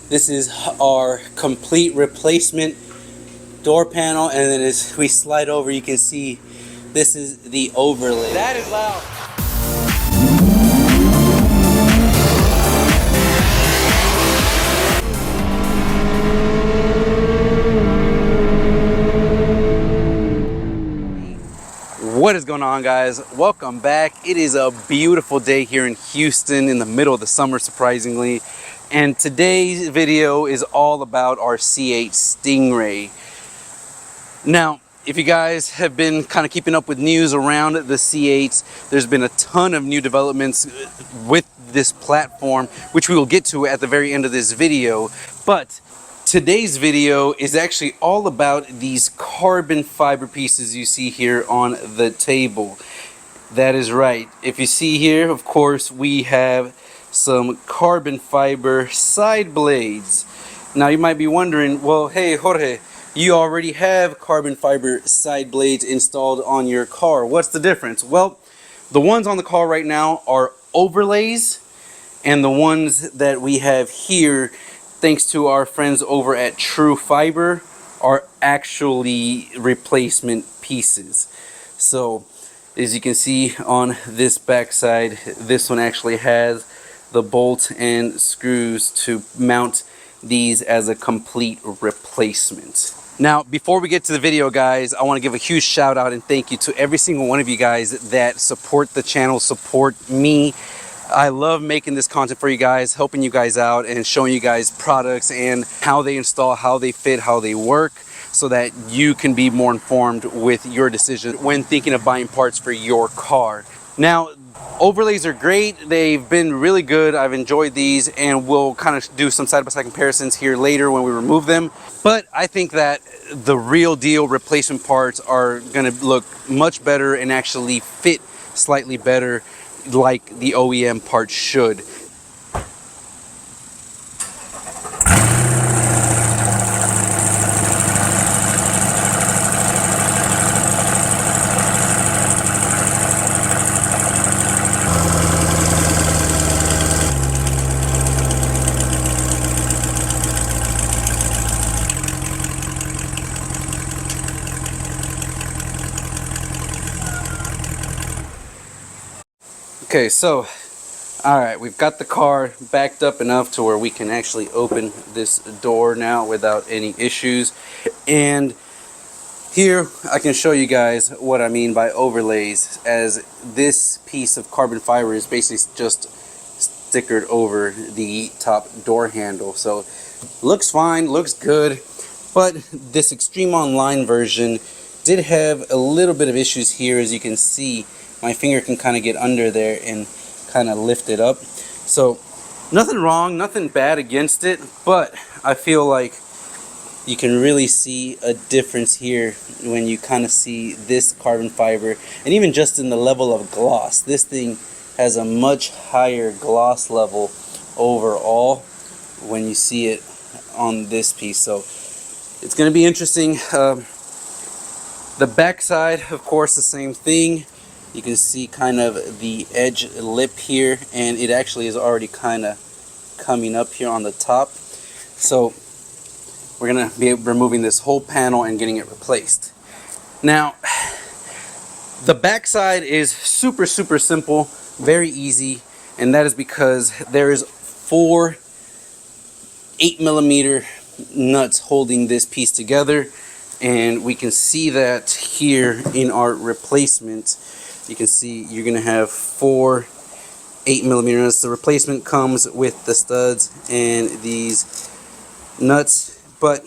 This is our complete replacement door panel, and then as we slide over, you can see this is the overlay. That is loud. What is going on, guys? Welcome back. It is a beautiful day here in Houston in the middle of the summer, surprisingly. And today's video is all about our C8 Stingray. Now, if you guys have been kind of keeping up with news around the C8s, there's been a ton of new developments with this platform, which we will get to at the very end of this video. But today's video is actually all about these carbon fiber pieces you see here on the table. That is right. If you see here, of course, we have some carbon fiber side blades. Now you might be wondering, well, hey Jorge, you already have carbon fiber side blades installed on your car. What's the difference? Well, the ones on the car right now are overlays, and the ones that we have here, thanks to our friends over at Trufiber, are actually replacement pieces. So as you can see on this backside, this one actually has the bolt and screws to mount these as a complete replacement. Now, before we get to the video, guys, I want to give a huge shout out and thank you to every single one of you guys that support the channel, support me. I love making this content for you guys, helping you guys out and showing you guys products and how they install, how they fit, how they work, so that you can be more informed with your decision when thinking of buying parts for your car. Now, overlays are great. They've been really good. I've enjoyed these, and we'll kind of do some side-by-side comparisons here later when we remove them. But I think that the real deal replacement parts are going to look much better and actually fit slightly better like the OEM parts should. Okay, so, alright, we've got the car backed up enough to where we can actually open this door now without any issues. And here I can show you guys what I mean by overlays, as this piece of carbon fiber is basically just stickered over the top door handle. So, looks fine, looks good, but this Extreme Online version did have a little bit of issues here. As you can see, my finger can kind of get under there and kind of lift it up. So nothing wrong, nothing bad against it, but I feel like you can really see a difference here when you kind of see this carbon fiber, and even just in the level of gloss. This thing has a much higher gloss level overall when you see it on this piece. So it's going to be interesting. The back side, of course, the same thing. You can see kind of the edge lip here, and it actually is already kind of coming up here on the top. So we're going to be removing this whole panel and getting it replaced. Now, the back side is super simple, very easy, and that is because there is 4 8mm nuts holding this piece together, and we can see that here in our replacement. You can see you're going to have 4 8mm nuts. The replacement comes with the studs and these nuts, but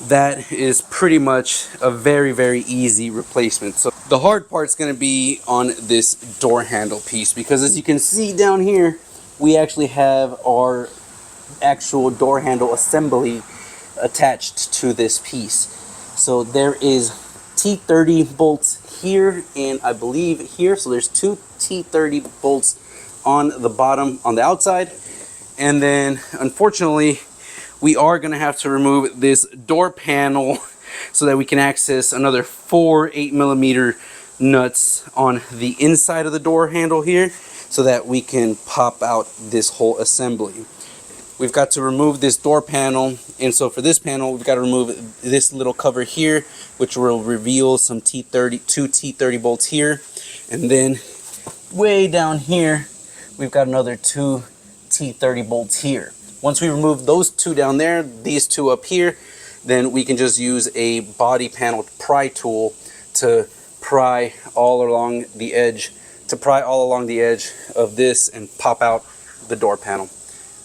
that is pretty much a very easy replacement. So the hard part's going to be on this door handle piece, because as you can see down here, we actually have our actual door handle assembly attached to this piece. So there is T30 bolts here and I believe here, so there's 2 T30 bolts on the bottom on the outside, and then unfortunately we are going to have to remove this door panel so that we can access another 4 8mm nuts on the inside of the door handle here, so that we can pop out this whole assembly. we've got to remove this door panel. And so for this panel, we've got to remove this little cover here, which will reveal some two T30 bolts here. And then way down here, we've got another 2 T30 bolts here. Once we remove those 2 down there, these 2 up here, then we can just use a body panel pry tool to pry all along the edge, of this and pop out the door panel.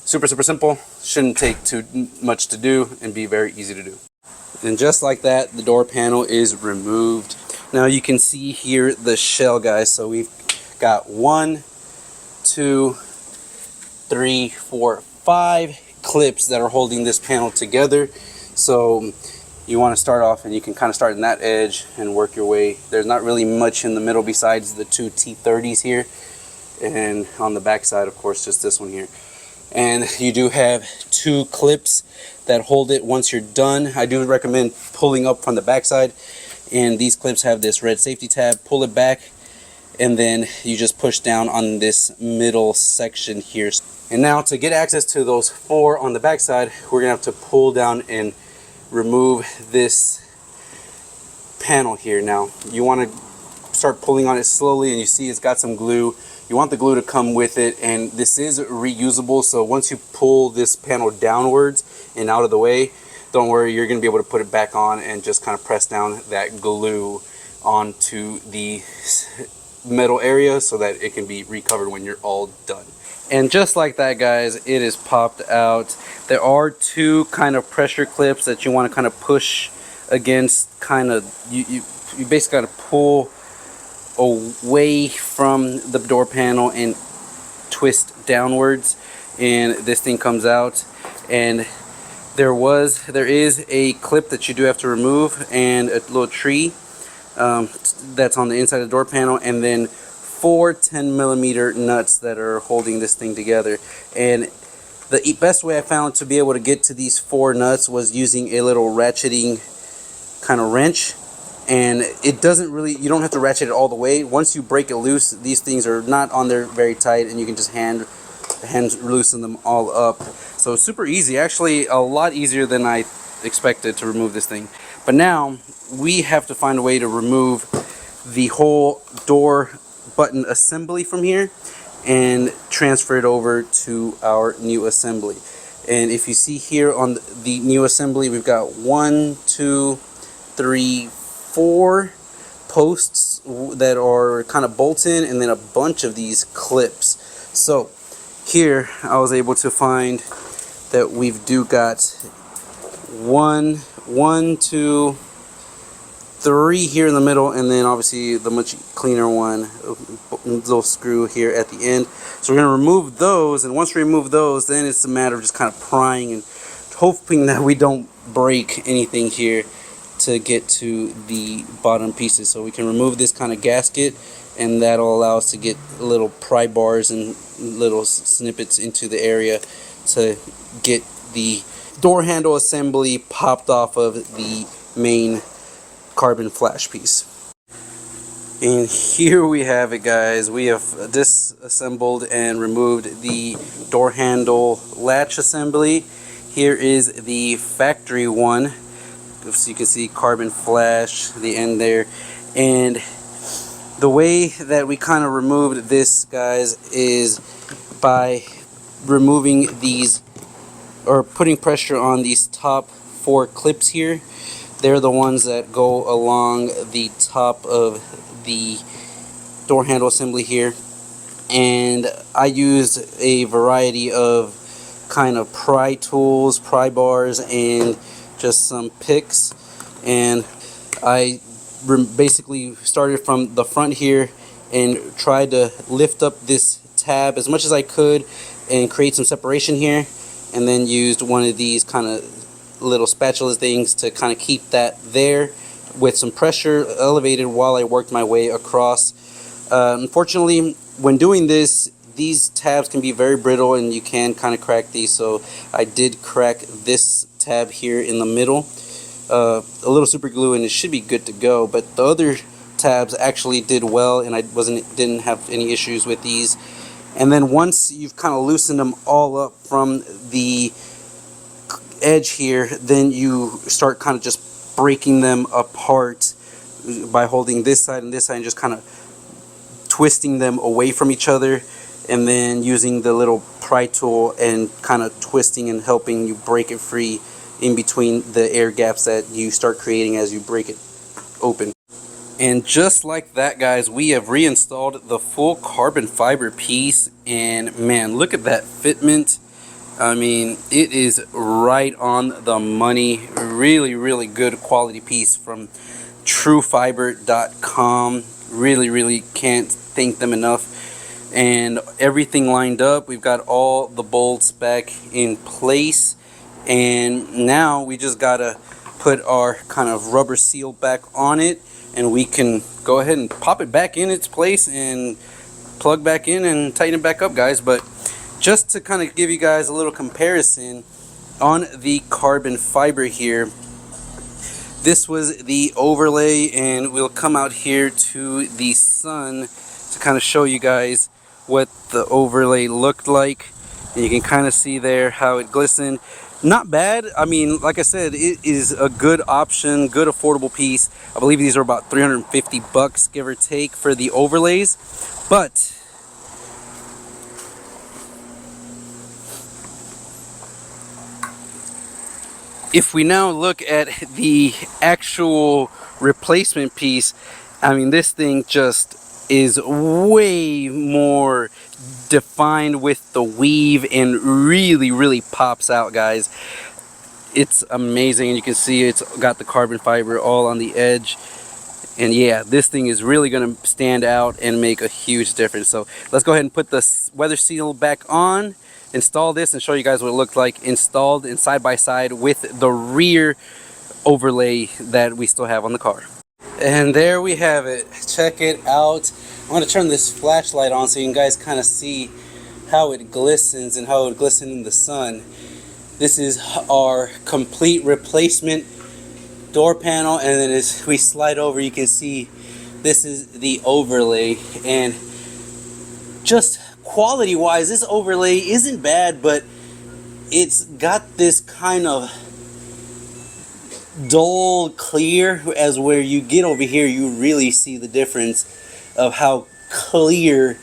Super simple, shouldn't take too much to do and be very easy to do. And just like that, the door panel is removed. Now you can see here the shell, guys. So we've got 1, 2, 3, 4, 5 clips that are holding this panel together. So you want to start off, and you can kind of start in that edge and work your way. There's not really much in the middle besides the 2 T30s here, and on the back side, of course, just this one here. And you do have 2 clips that hold it. Once you're done, I do recommend pulling up from the back side, and these clips have this red safety tab. Pull it back, and then you just push down on this middle section here. And now to get access to those 4 on the back side, we're gonna have to pull down and remove this panel here. Now you want to start pulling on it slowly, and you see it's got some glue. You want the glue to come with it, and this is reusable, so once you pull this panel downwards and out of the way, don't worry, you're going to be able to put it back on and just kind of press down that glue onto the metal area so that it can be recovered when you're all done. And just like that, guys, it is popped out. There are 2 kind of pressure clips that you want to kind of push against. Kind of, you basically got to pull away from the door panel and twist downwards, and this thing comes out. And there is a clip that you do have to remove, and a little tree that's on the inside of the door panel, and then 4 10mm nuts that are holding this thing together. And the best way I found to be able to get to these 4 nuts was using a little ratcheting kind of wrench. And it doesn't really, you don't have to ratchet it all the way. Once you break it loose, these things are not on there very tight, and you can just hand loosen them all up. So super easy, actually a lot easier than I expected to remove this thing. But now we have to find a way to remove the whole door button assembly from here and transfer it over to our new assembly. And if you see here on the new assembly, we've got 1, 2, 3, 4 posts that are kind of bolts in, and then a bunch of these clips. So here I was able to find that we've got 1, 2, 3 here in the middle, and then obviously the much cleaner one, little screw here at the end. So we're going to remove those, and once we remove those, then it's a matter of just kind of prying and hoping that we don't break anything here to get to the bottom pieces. So we can remove this kind of gasket, and that'll allow us to get little pry bars and little snippets into the area to get the door handle assembly popped off of the main carbon flash piece. And here we have it, guys. We have disassembled and removed the door handle latch assembly. Here is the factory one. So you can see carbon flash, the end there. And the way that we kind of removed this, guys, is by removing these, or putting pressure on these top 4 clips here. They're the ones that go along the top of the door handle assembly here. And I used a variety of kind of pry tools, pry bars, and just some picks. And I basically started from the front here and tried to lift up this tab as much as I could and create some separation here, and then used one of these kind of little spatula things to kind of keep that there with some pressure elevated while I worked my way across. Unfortunately, when doing this, these tabs can be very brittle and you can kind of crack these, so I did crack this tab here in the middle. A little super glue and it should be good to go, but the other tabs actually did well, and I didn't have any issues with these. And then once you've kind of loosened them all up from the edge here, then you start kind of just breaking them apart by holding this side and this side and just kind of twisting them away from each other, and then using the little pry tool and kind of twisting and helping you break it free in between the air gaps that you start creating as you break it open. And just like that, guys, we have reinstalled the full carbon fiber piece, and man, look at that fitment. I mean, it is right on the money. Really good quality piece from Trufiber.com. Really can't thank them enough. And everything lined up. We've got all the bolts back in place, and now we just gotta put our kind of rubber seal back on it, and we can go ahead and pop it back in its place and plug back in and tighten it back up, guys. But just to kind of give you guys a little comparison on the carbon fiber here, this was the overlay, and we'll come out here to the sun to kind of show you guys what the overlay looked like. And you can kind of see there how it glistened. Not bad. I mean, like I said, it is a good option, good affordable piece. I believe these are about 350 bucks, give or take, for the overlays. But if we now look at the actual replacement piece, I mean, this thing just is way more defined with the weave and really pops out, guys. It's amazing, and you can see it's got the carbon fiber all on the edge. And yeah, this thing is really going to stand out and make a huge difference. So let's go ahead and put the weather seal back on, install this, and show you guys what it looked like installed and side by side with the rear overlay that we still have on the car. And there we have it. Check it out. I'm going to turn this flashlight on so you guys kind of see how it glistens and how it glistens in the sun. This is our complete replacement door panel, and then as we slide over, you can see this is the overlay. And just quality wise, this overlay isn't bad, but it's got this kind of dull clear, as where you get over here you really see the difference of how clear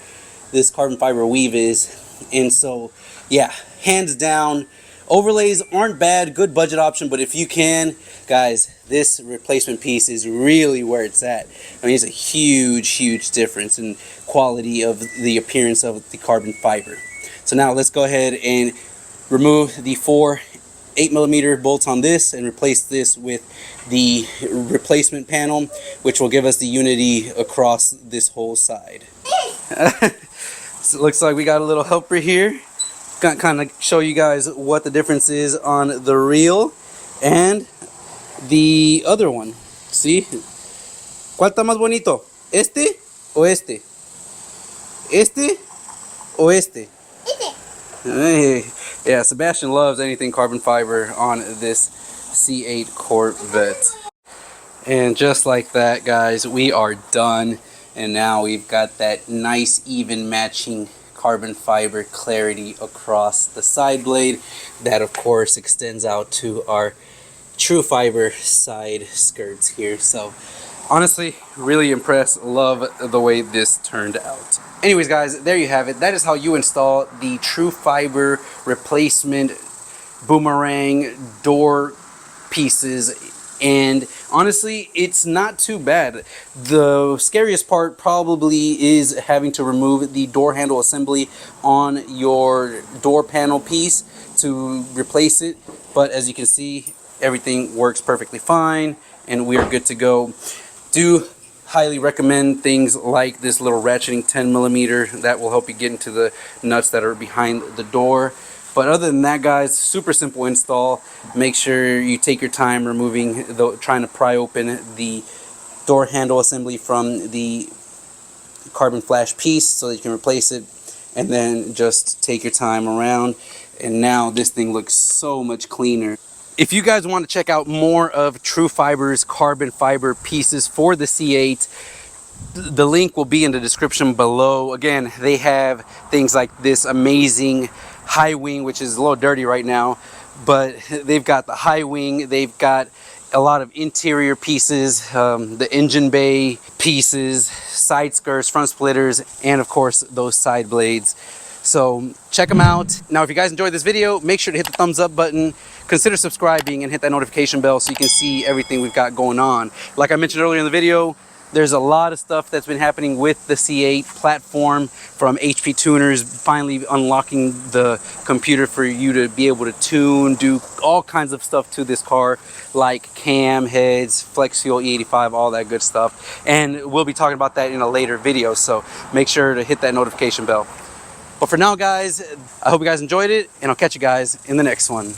this carbon fiber weave is. And so yeah, hands down, overlays aren't bad, good budget option. But if you can, guys, this replacement piece is really where it's at. I mean, it's a huge difference in quality of the appearance of the carbon fiber. So now let's go ahead and remove the 4 8mm bolts on this and replace this with the replacement panel, which will give us the unity across this whole side. So it looks like we got a little helper here. Gonna kind of show you guys what the difference is on the reel and the other one. See? ¿Cuál está más bonito? ¿Este o este? ¿Este o este? Hey. Yeah, Sebastian loves anything carbon fiber on this C8 Corvette. And just like that, guys, we are done. And now we've got that nice even matching carbon fiber clarity across the side blade. That of course extends out to our Trufiber side skirts here. So honestly, really impressed. Love the way this turned out. Anyways, guys, there you have it. That is how you install the Trufiber replacement boomerang door pieces. And honestly, it's not too bad. The scariest part probably is having to remove the door handle assembly on your door panel piece to replace it. But as you can see, everything works perfectly fine and we are good to go. Do highly recommend things like this little ratcheting 10mm. That will help you get into the nuts that are behind the door. But other than that, guys, super simple install. Make sure you take your time removing trying to pry open the door handle assembly from the carbon flash piece so that you can replace it, and then just take your time around. And now this thing looks so much cleaner. If you guys want to check out more of Trufiber's carbon fiber pieces for the C8, The link will be in the description below. Again, they have things like this amazing high wing, which is a little dirty right now, but they've got the high wing, they've got a lot of interior pieces, the engine bay pieces, side skirts, front splitters, and of course those side blades. So check them out. Now, if you guys enjoyed this video, make sure to hit the thumbs up button, consider subscribing, and hit that notification bell so you can see everything we've got going on. Like I mentioned earlier in the video, there's a lot of stuff that's been happening with the C8 platform, from HP tuners finally unlocking the computer for you to be able to tune, do all kinds of stuff to this car, like cam heads, flex fuel, E85, all that good stuff. And we'll be talking about that in a later video, so make sure to hit that notification bell. But for now, guys, I hope you guys enjoyed it, and I'll catch you guys in the next one.